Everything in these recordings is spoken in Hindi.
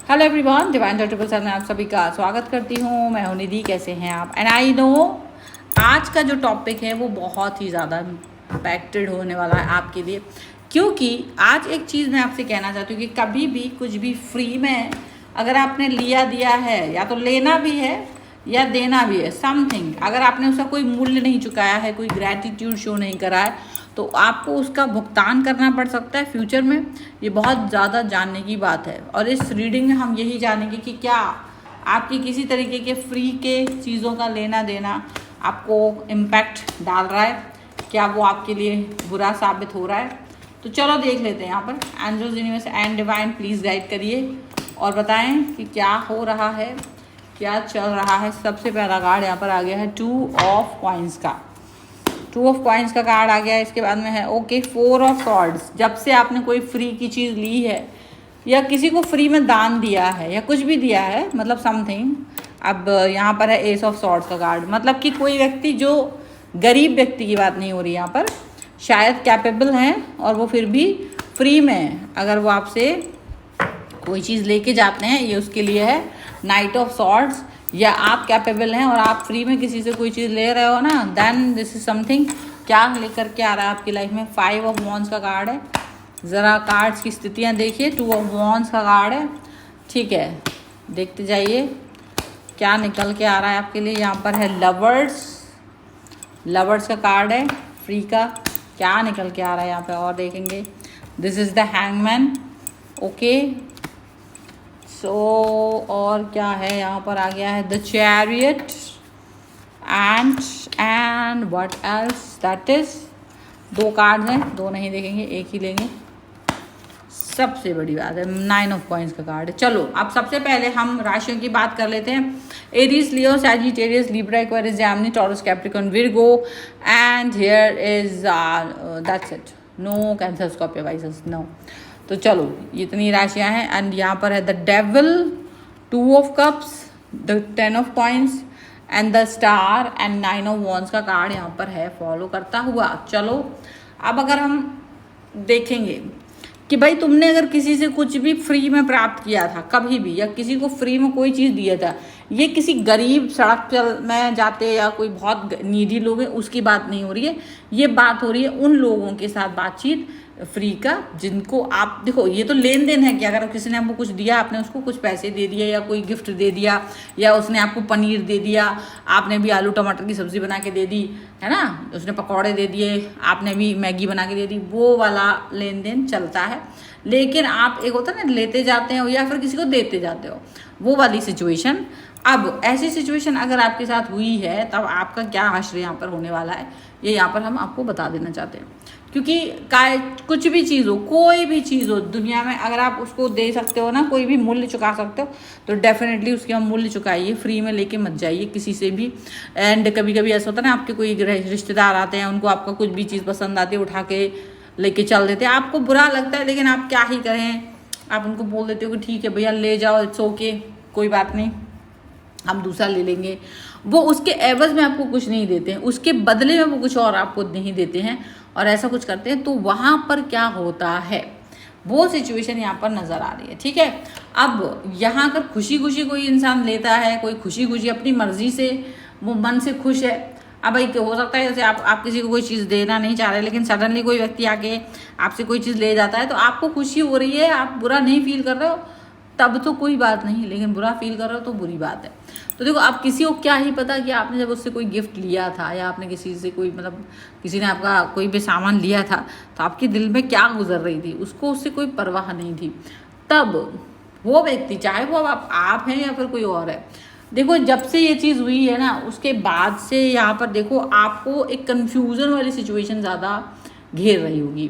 Hello everyone, divine triple seven में आप सभी का स्वागत करती हूँ। मैं हूँ निधि। कैसे हैं आप? एंड आई नो आज का जो टॉपिक है वो बहुत ही ज़्यादा इम्पैक्टेड होने वाला है आपके लिए, क्योंकि आज एक चीज़ मैं आपसे कहना चाहती हूँ कि कभी भी कुछ भी फ्री में अगर आपने दिया है, या तो लेना भी है या देना भी है, समथिंग, अगर आपने उसका कोई मूल्य नहीं चुकाया है, कोई ग्रैटिट्यूड शो नहीं करा है, तो आपको उसका भुगतान करना पड़ सकता है फ्यूचर में। ये बहुत ज़्यादा जानने की बात है और इस रीडिंग में हम यही जानेंगे कि क्या आपकी किसी तरीके के फ्री के चीज़ों का लेना देना आपको इम्पैक्ट डाल रहा है, क्या वो आपके लिए बुरा साबित हो रहा है। तो चलो देख लेते हैं। यहाँ पर angels, universe and divine please guide करिए और बताएं कि क्या हो रहा है, क्या चल रहा है। सबसे पहला कार्ड यहाँ पर आ गया है 2 ऑफ कॉइन्स का। 2 ऑफ कॉइन्स का कार्ड आ गया है। इसके बाद में है ओके 4 ऑफ सॉर्ड्स। जब से आपने कोई फ्री की चीज़ ली है या किसी को फ्री में दान दिया है या कुछ भी दिया है, मतलब समथिंग। अब यहाँ पर है एस ऑफ सॉर्ड्स का कार्ड, मतलब कि कोई व्यक्ति जो गरीब व्यक्ति की बात नहीं हो रही यहाँ पर, शायद कैपेबल हैं और वो फिर भी फ्री में अगर वो आपसे कोई चीज़ लेके जाते हैं, ये उसके लिए है नाइट ऑफ सॉर्ड्स। या आप कैपेबल हैं और आप फ्री में किसी से कोई चीज़ ले रहे हो ना, देन दिस इज समथिंग। क्या लेकर के आ रहा है आपकी लाइफ में? 5 ऑफ वॉन्ड्स का कार्ड है। ज़रा कार्ड्स की स्थितियाँ देखिए। 2 ऑफ वॉन्ड्स का कार्ड है, ठीक है। देखते जाइए क्या निकल के आ रहा है आपके लिए। यहाँ पर है लवर्स, लवर्स का कार्ड है फ्री का। क्या निकल के आ रहा है यहाँ पे और देखेंगे। This is the hangman, okay. So और क्या है यहाँ पर आ गया है the chariot and what else, that is 2 cards हैं, 2 नहीं देखेंगे, एक ही लेंगे। सबसे बड़ी बात है 9 ऑफ कॉइन्स का कार्ड है। चलो अब सबसे पहले हम राशियों की बात कर लेते हैं। Aries, Leo, Sagittarius, Libra, Aquarius, Gemini, Taurus, Capricorn, Virgo and here is that's it. No Cancer, Scorpio, Pisces, no. तो चलो इतनी राशियां हैं। एंड यहाँ पर है the devil, 2 of cups, the 10 of coins and the star and 9 of wands का कार्ड यहाँ पर है फॉलो करता हुआ। चलो अब अगर हम देखेंगे कि भाई तुमने अगर किसी से कुछ भी फ्री में प्राप्त किया था कभी भी, या किसी को फ्री में कोई चीज़ दिया था, ये किसी गरीब सड़क पर में जाते या कोई बहुत नीडी लोग हैं उसकी बात नहीं हो रही है। ये बात हो रही है उन लोगों के साथ बातचीत फ्री का जिनको आप देखो। ये तो लेन देन है कि अगर किसी ने आपको कुछ दिया, आपने उसको कुछ पैसे दे दिए या कोई गिफ्ट दे दिया, या उसने आपको पनीर दे दिया, आपने भी आलू टमाटर की सब्ज़ी बना के दे दी, है ना, उसने पकौड़े दे दिए, आपने भी मैगी बना के दे दी, वो वाला लेन देन चलता है। लेकिन आप एक होता है ना, लेते जाते हो या फिर किसी को देते जाते हो, वो वाली सिचुएशन। अब ऐसी सिचुएशन अगर आपके साथ हुई है तब आपका क्या हश्र यहाँ पर होने वाला है, ये यहाँ पर हम आपको बता देना चाहते हैं। क्योंकि कुछ भी चीज़ हो, कोई भी चीज़ हो दुनिया में, अगर आप उसको दे सकते हो ना, कोई भी मूल्य चुका सकते हो, तो डेफिनेटली उसके हम मूल्य चुकाइए। फ्री में लेके मत जाइए किसी से भी। एंड कभी कभी ऐसा होता है ना, आपके कोई रिश्तेदार आते हैं, उनको आपका कुछ भी चीज़ पसंद आती है, उठा के लेके चल देते हैं, आपको बुरा लगता है, लेकिन आप क्या ही करें, आप उनको बोल देते हो कि ठीक है भैया ले जाओ, इट्स ओके, कोई बात नहीं, हम दूसरा ले लेंगे। वो उसके एवज में आपको कुछ नहीं देते हैं, उसके बदले में वो कुछ और आपको नहीं देते हैं और ऐसा कुछ करते हैं। तो वहाँ पर क्या होता है, वो सिचुएशन यहाँ पर नज़र आ रही है, ठीक है। अब यहाँ अगर खुशी खुशी कोई इंसान लेता है, कोई खुशी खुशी अपनी मर्जी से वो मन से खुश है। अब भाई हो सकता है जैसे आप किसी को कोई चीज़ देना नहीं चाह रहे, लेकिन सडनली कोई व्यक्ति आके आपसे कोई चीज़ ले जाता है, तो आपको खुशी हो रही है, आप बुरा नहीं फील कर रहे हो, तब तो कोई बात नहीं, लेकिन बुरा फील कर रहे हो तो बुरी बात है। तो देखो, आप किसी को क्या ही पता कि आपने जब उससे कोई गिफ्ट लिया था या आपने किसी से कोई, मतलब किसी ने आपका कोई भी सामान लिया था, तो आपके दिल में क्या गुजर रही थी, उसको उससे कोई परवाह नहीं थी। तब वो व्यक्ति, चाहे वो आप हैं या फिर कोई और है, देखो जब से ये चीज़ हुई है ना, उसके बाद से यहाँ पर देखो आपको एक कन्फ्यूज़न वाली सिचुएशन ज़्यादा घेर रही होगी।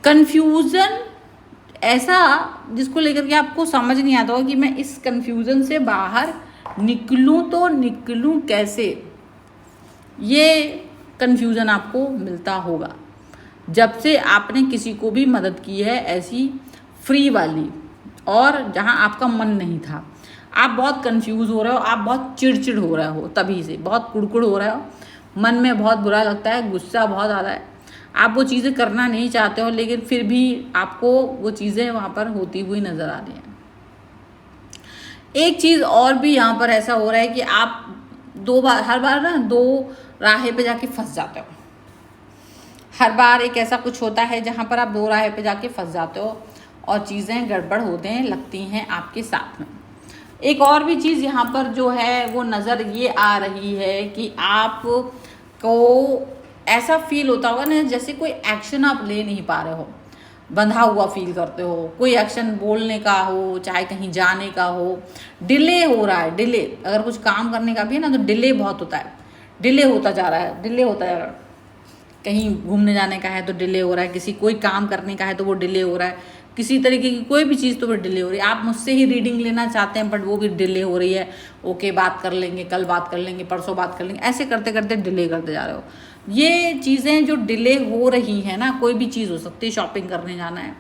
कन्फ्यूज़न ऐसा जिसको लेकर के आपको समझ नहीं आता होगा कि मैं इस कन्फ्यूज़न से बाहर निकलूं तो निकलूं कैसे। ये कन्फ्यूज़न आपको मिलता होगा जब से आपने किसी को भी मदद की है ऐसी फ्री वाली, और जहां आपका मन नहीं था। आप बहुत कंफ्यूज हो रहे हो, आप बहुत चिड़चिड़ हो रहे हो, तभी से बहुत कुड़कुड़ हो रहे हो, मन में बहुत बुरा लगता है, गुस्सा बहुत ज़्यादा है, आप वो चीज़ें करना नहीं चाहते हो, लेकिन फिर भी आपको वो चीज़ें वहाँ पर होती हुई नज़र आ रही हैं। एक चीज़ और भी यहाँ पर ऐसा हो रहा है कि आप हर बार ना दो राहे पे जाके फंस जाते हो। हर बार एक ऐसा कुछ होता है जहाँ पर आप दो राहे पे जाके फंस जाते हो और चीज़ें गड़बड़ होते लगती हैं आपके साथ में। एक और भी चीज़ यहाँ पर जो है वो नज़र ये आ रही है कि आप को ऐसा फील होता होगा ना जैसे कोई एक्शन आप ले नहीं पा रहे हो, बंधा हुआ फील करते हो। कोई एक्शन बोलने का हो, चाहे कहीं जाने का हो, डिले हो रहा है। डिले अगर कुछ काम करने का भी है ना तो डिले बहुत होता है, डिले होता जा रहा है, डिले होता जा रहा है। कहीं घूमने जाने का है तो डिले हो रहा है, किसी कोई काम करने का है तो वो डिले हो रहा है, किसी तरीके की कोई भी चीज़ तो वो डिले हो रही है। आप मुझसे ही रीडिंग लेना चाहते हैं बट वो भी डिले हो रही है। ओके बात कर लेंगे, कल बात कर लेंगे, परसों बात कर लेंगे, ऐसे करते करते डिले करते जा रहे हो। ये चीज़ें जो डिले हो रही हैं ना, कोई भी चीज़ हो सकती है, शॉपिंग करने जाना है,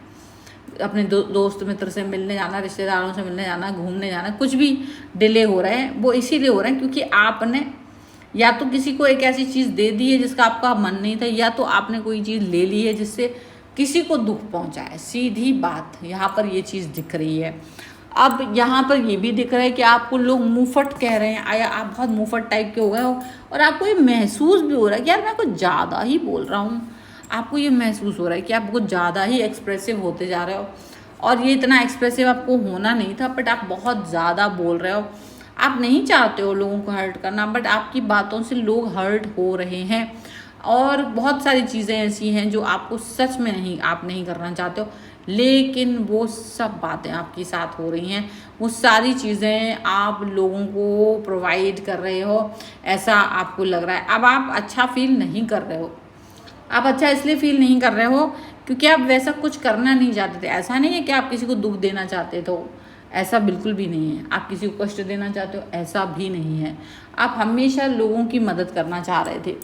अपने दोस्त मित्र से मिलने जाना, रिश्तेदारों से मिलने जाना, घूमने जाना, कुछ भी डिले हो रहे हैं। वो इसीलिए हो रहे हैं क्योंकि आपने या तो किसी को एक ऐसी चीज़ दे दी है जिसका आपका मन नहीं था, या तो आपने कोई चीज़ ले ली है जिससे किसी को दुख पहुंचा है। सीधी बात यहाँ पर ये चीज़ दिख रही है। अब यहाँ पर ये भी दिख रहा है कि आपको लोग मुंहफट कह रहे हैं, या आप बहुत मुंहफट टाइप के हो गए हो और आपको ये महसूस भी हो रहा है कि यार मैं कुछ ज़्यादा ही बोल रहा हूँ। आपको ये महसूस हो रहा है कि आप कुछ ज़्यादा ही एक्सप्रेसिव होते जा रहे हो और ये इतना एक्सप्रेसिव आपको होना नहीं था, बट आप बहुत ज़्यादा बोल रहे हो। आप नहीं चाहते हो लोगों को हर्ट करना, बट आपकी बातों से लोग हर्ट हो रहे हैं। और बहुत सारी चीज़ें ऐसी हैं जो आपको सच में आप नहीं करना चाहते हो, लेकिन वो सब बातें आपके साथ हो रही हैं। वो सारी चीज़ें आप लोगों को प्रोवाइड कर रहे हो, ऐसा आपको लग रहा है। अब आप अच्छा फील नहीं कर रहे हो। आप अच्छा इसलिए फील नहीं कर रहे हो क्योंकि आप वैसा कुछ करना नहीं चाहते थे। ऐसा नहीं है कि आप किसी को दुख देना चाहते तो, ऐसा बिल्कुल भी नहीं है। आप किसी को कष्ट देना चाहते हो, ऐसा भी नहीं है। आप हमेशा लोगों की मदद करना चाह रहे थे।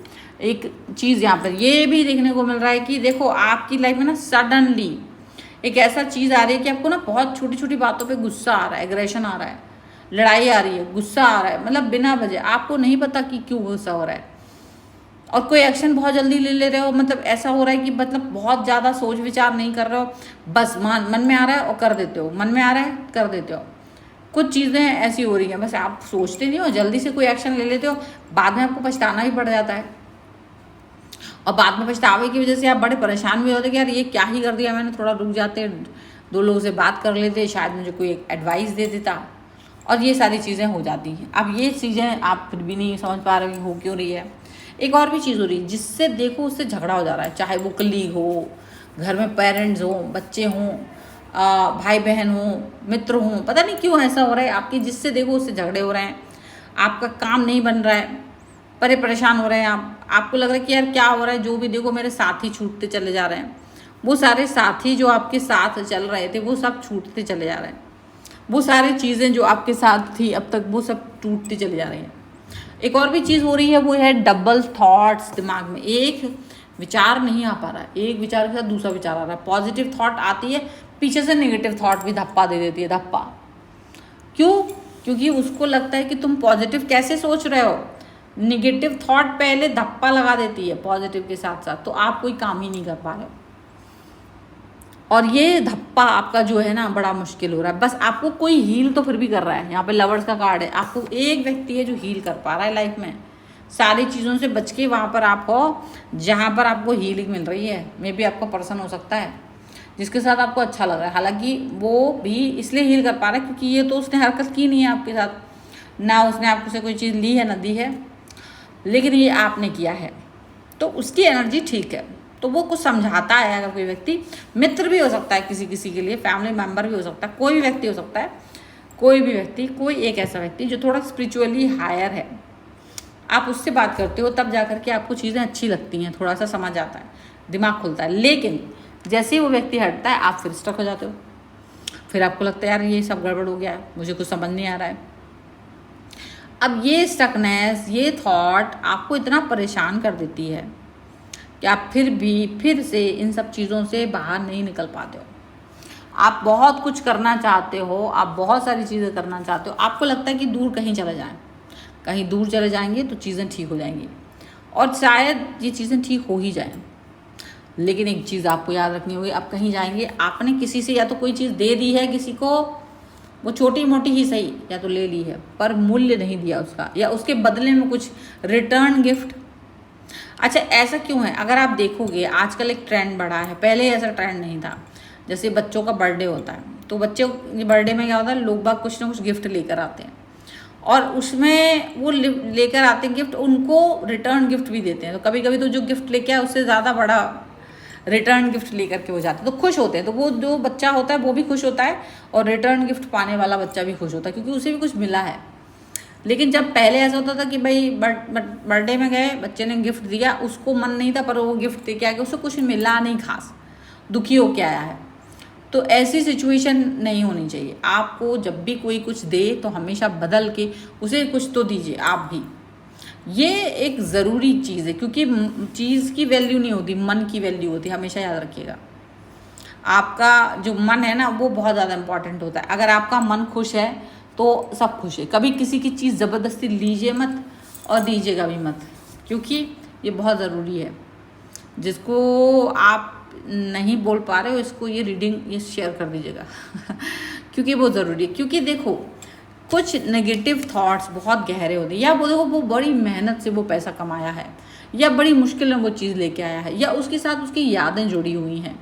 एक चीज़ यहाँ पर ये भी देखने को मिल रहा है कि देखो आपकी लाइफ में ना सडनली एक ऐसा चीज़ आ रही है कि आपको ना बहुत छोटी छोटी बातों पे गुस्सा आ रहा है, एग्रेशन आ रहा है, लड़ाई आ रही है, गुस्सा आ रहा है, मतलब बिना वजह। आपको नहीं पता कि क्यों गुस्सा हो रहा है और कोई एक्शन बहुत जल्दी ले रहे हो। मतलब ऐसा हो रहा है कि मतलब बहुत ज़्यादा सोच विचार नहीं कर रहे हो, बस मन में आ रहा है और कर देते हो, मन में आ रहा है कर देते हो। कुछ चीज़ें ऐसी हो रही हैं, बस आप सोचते नहीं हो, जल्दी से कोई एक्शन ले लेते हो, बाद में आपको पछताना भी पड़ जाता है और बाद में पछतावे की वजह से आप बड़े परेशान भी होते कि यार ये क्या ही कर दिया मैंने। थोड़ा रुक जाते, दो लोगों से बात कर लेते, शायद मुझे कोई एडवाइस दे देता, और ये सारी चीज़ें हो जाती हैं। अब ये चीज़ें आप फिर भी नहीं समझ पा रहे हो क्यों रही है। एक और भी चीज़ हो रही है जिससे देखो उससे झगड़ा हो जा रहा है, चाहे वो कलीग हो, घर में पेरेंट्स हो, बच्चे हों, भाई बहन हो, मित्र हों, पता नहीं क्यों ऐसा हो रहा है आपकी, जिससे देखो उससे झगड़े हो रहे हैं। आपका काम नहीं बन रहा है, परेशान हो रहे हैं आपको लग रहा है कि यार क्या हो रहा है, जो भी देखो मेरे साथी छूटते चले जा रहे हैं। वो सारे साथी जो आपके साथ चल रहे थे वो सब छूटते चले जा रहे हैं। वो सारी चीज़ें जो आपके साथ थी अब तक वो सब टूटती चली जा रही हैं। एक और भी चीज़ हो रही है, वो है डबल थॉट्स। दिमाग में एक विचार नहीं आ पा रहा है, एक विचार के साथ दूसरा विचार आ रहा है। पॉजिटिव थॉट आती है, पीछे से नेगेटिव थॉट भी धप्पा दे देती है, धप्पा। क्यों? क्योंकि उसको लगता है कि तुम पॉजिटिव कैसे सोच रहे हो। नेगेटिव थॉट पहले धप्पा लगा देती है पॉजिटिव के साथ साथ, तो आप कोई काम ही नहीं कर पा रहे हो। और ये धप्पा आपका जो है ना बड़ा मुश्किल हो रहा है। बस आपको कोई हील तो फिर भी कर रहा है। यहाँ पे लवर्स का कार्ड है, आपको एक व्यक्ति है जो हील कर पा रहा है लाइफ में, सारी चीज़ों से बच के वहाँ पर आप हो जहाँ पर आपको हीलिंग मिल रही है। मे बी आपका पर्सन हो सकता है जिसके साथ आपको अच्छा लग रहा है, हालांकि वो भी इसलिए हील कर पा रहा है क्योंकि ये तो उसने हरकत की नहीं है आपके साथ, ना उसने आपको से कोई चीज़ ली है ना दी है, लेकिन ये आपने किया है तो उसकी एनर्जी ठीक है। तो वो कुछ समझाता है। अगर कोई व्यक्ति, मित्र भी हो सकता है किसी किसी के लिए, फैमिली मेम्बर भी हो सकता है, कोई भी व्यक्ति हो सकता है, कोई भी व्यक्ति, कोई एक ऐसा व्यक्ति जो थोड़ा स्पिरिचुअली हायर है, आप उससे बात करते हो तब जा कर के आपको चीज़ें अच्छी लगती हैं, थोड़ा सा समझ आता है, दिमाग खुलता है। लेकिन जैसे ही वो व्यक्ति हटता है आप फिर स्टक हो जाते हो, फिर आपको लगता है यार ये सब गड़बड़ हो गया है, मुझे कुछ समझ नहीं आ रहा है। अब ये स्टकनेस, ये थॉट आपको इतना परेशान कर देती है कि आप फिर से इन सब चीज़ों से बाहर नहीं निकल पाते हो। आप बहुत कुछ करना चाहते हो, आप बहुत सारी चीज़ें करना चाहते हो, आपको लगता है कि दूर कहीं चले जाएं, कहीं दूर चले जाएंगे तो चीज़ें ठीक हो जाएंगी, और शायद ये चीज़ें ठीक हो ही जाएं। लेकिन एक चीज़ आपको याद रखनी होगी, आप कहीं जाएंगे, आपने किसी से या तो कोई चीज़ दे दी है किसी को, वो छोटी मोटी ही सही या तो ले ली है, पर मूल्य नहीं दिया उसका, या उसके बदले में कुछ रिटर्न गिफ्ट। अच्छा, ऐसा क्यों है? अगर आप देखोगे आजकल एक ट्रेंड बढ़ा है, पहले ऐसा ट्रेंड नहीं था। जैसे बच्चों का बर्थडे होता है तो बच्चों के बर्थडे में क्या होता है, लोग बाग कुछ ना कुछ गिफ्ट लेकर आते हैं, और उसमें वो लेकर आते हैं गिफ्ट, उनको रिटर्न गिफ्ट भी देते हैं। तो कभी कभी तो जो गिफ्ट लेके आए उससे ज़्यादा बड़ा रिटर्न गिफ्ट लेकर के वो जाते हैं, तो खुश होते हैं। तो वो जो बच्चा होता है वो भी खुश होता है, और रिटर्न गिफ्ट पाने वाला बच्चा भी खुश होता है, क्योंकि उसे भी कुछ मिला है। लेकिन जब पहले ऐसा होता था कि भाई बर्थडे में गए, बच्चे ने गिफ्ट दिया, उसको मन नहीं था, पर वो गिफ्ट दे के आ गया, उसको कुछ मिला नहीं खास, दुखी होके आया है। तो ऐसी सिचुएशन नहीं होनी चाहिए। आपको जब भी कोई कुछ दे तो हमेशा बदल के उसे कुछ तो दीजिए आप भी। ये एक ज़रूरी चीज़ है, क्योंकि चीज़ की वैल्यू नहीं होती, मन की वैल्यू होती है, हमेशा याद रखिएगा। आपका जो मन है ना, वो बहुत ज़्यादा इम्पॉर्टेंट होता है। अगर आपका मन खुश है तो सब खुश है। कभी किसी की चीज़ ज़बरदस्ती लीजिए मत, और दीजिएगा भी मत, क्योंकि ये बहुत ज़रूरी है। जिसको आप नहीं बोल पा रहे हो, इसको ये रीडिंग ये शेयर कर दीजिएगा क्योंकि बहुत ज़रूरी है। क्योंकि देखो, कुछ नेगेटिव थॉट्स बहुत गहरे होते हैं, या वो देखो वो बड़ी मेहनत से वो पैसा कमाया है, या बड़ी मुश्किल में वो चीज़ लेके आया है, या उसके साथ उसकी यादें जुड़ी हुई हैं,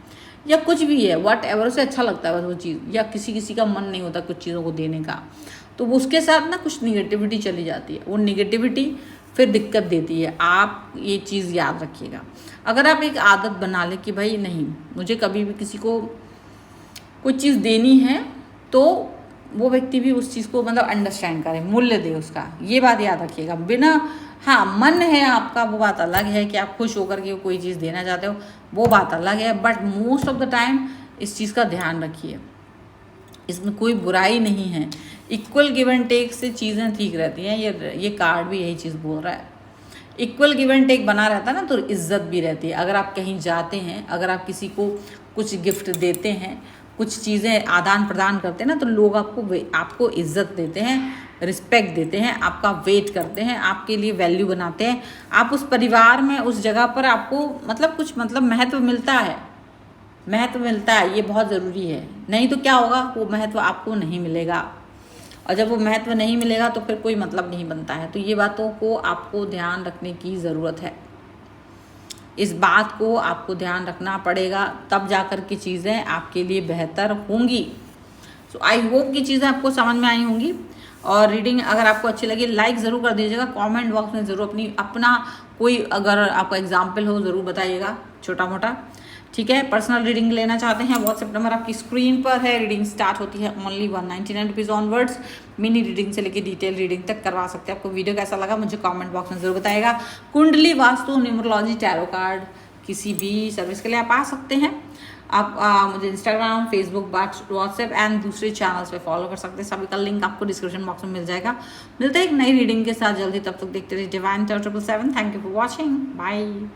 या कुछ भी है, वट एवर, उसे अच्छा लगता है बस वो चीज़, या किसी किसी का मन नहीं होता कुछ चीज़ों को देने का, तो वो उसके साथ ना कुछ निगेटिविटी चली जाती है। वो निगेटिविटी फिर दिक्कत देती है। आप ये चीज़ याद रखिएगा। अगर आप एक आदत बना लें कि भाई नहीं, मुझे कभी भी किसी को कोई चीज़ देनी है, तो वो व्यक्ति भी उस चीज़ को मतलब अंडरस्टैंड करे, मूल्य दे उसका, ये बात याद रखिएगा। बिना, हाँ मन है आपका, वो बात अलग है कि आप खुश होकर के कोई चीज़ देना चाहते हो, वो बात अलग है, but most of the time इस चीज़ का ध्यान रखिए। इसमें कोई बुराई नहीं है, इक्वल गिव एंड टेक से चीज़ें ठीक रहती हैं। ये कार्ड भी यही चीज़ बोल रहा है। इक्वल गिव एंड टेक बना रहता है ना, तो इज्जत भी रहती है। अगर आप कहीं जाते हैं, अगर आप किसी को कुछ गिफ्ट देते हैं, कुछ चीज़ें आदान प्रदान करते हैं ना, तो लोग आपको इज्जत देते हैं, रिस्पेक्ट देते हैं, आपका वेट करते हैं, आपके लिए वैल्यू बनाते हैं। आप उस परिवार में, उस जगह पर आपको मतलब कुछ मतलब महत्व मिलता है, महत्व मिलता है। ये बहुत ज़रूरी है, नहीं तो क्या होगा, वो महत्व आपको नहीं मिलेगा, और जब वो महत्व नहीं मिलेगा तो फिर कोई मतलब नहीं बनता है। तो ये बातों को आपको ध्यान रखने की ज़रूरत है। इस बात को आपको ध्यान रखना पड़ेगा, तब जाकर के चीज़ें आपके लिए बेहतर होंगी। सो आई होप कि चीज़ें आपको समझ में आई होंगी। और रीडिंग अगर आपको अच्छी लगी, लाइक ज़रूर कर दीजिएगा। कमेंट बॉक्स में ज़रूर अपना कोई अगर आपका एग्जाम्पल हो ज़रूर बताइएगा, छोटा मोटा, ठीक है। पर्सनल रीडिंग लेना चाहते हैं, व्हाट्सएप नंबर आपकी स्क्रीन पर है। रीडिंग स्टार्ट होती है only 199 rupees onwards. Mini reading से लेकर डिटेल रीडिंग तक करवा सकते हैं। आपको वीडियो कैसा लगा मुझे कमेंट बॉक्स में ज़रूर बताइएगा। कुंडली, वास्तु, न्यूमरोलॉजी, टैरो कार्ड, किसी भी सर्विस के लिए आप आ सकते हैं। आप मुझे इंस्टाग्राम, फेसबुक, व्हाट्सएप एंड दूसरे चैनल्स पे फॉलो कर सकते हैं। सभी का लिंक आपको डिस्क्रिप्शन बॉक्स में मिल जाएगा। मिलते हैं एक नई रीडिंग के साथ जल्दी, तब तक देखते रहिए divine 777। Thank you for watching, bye.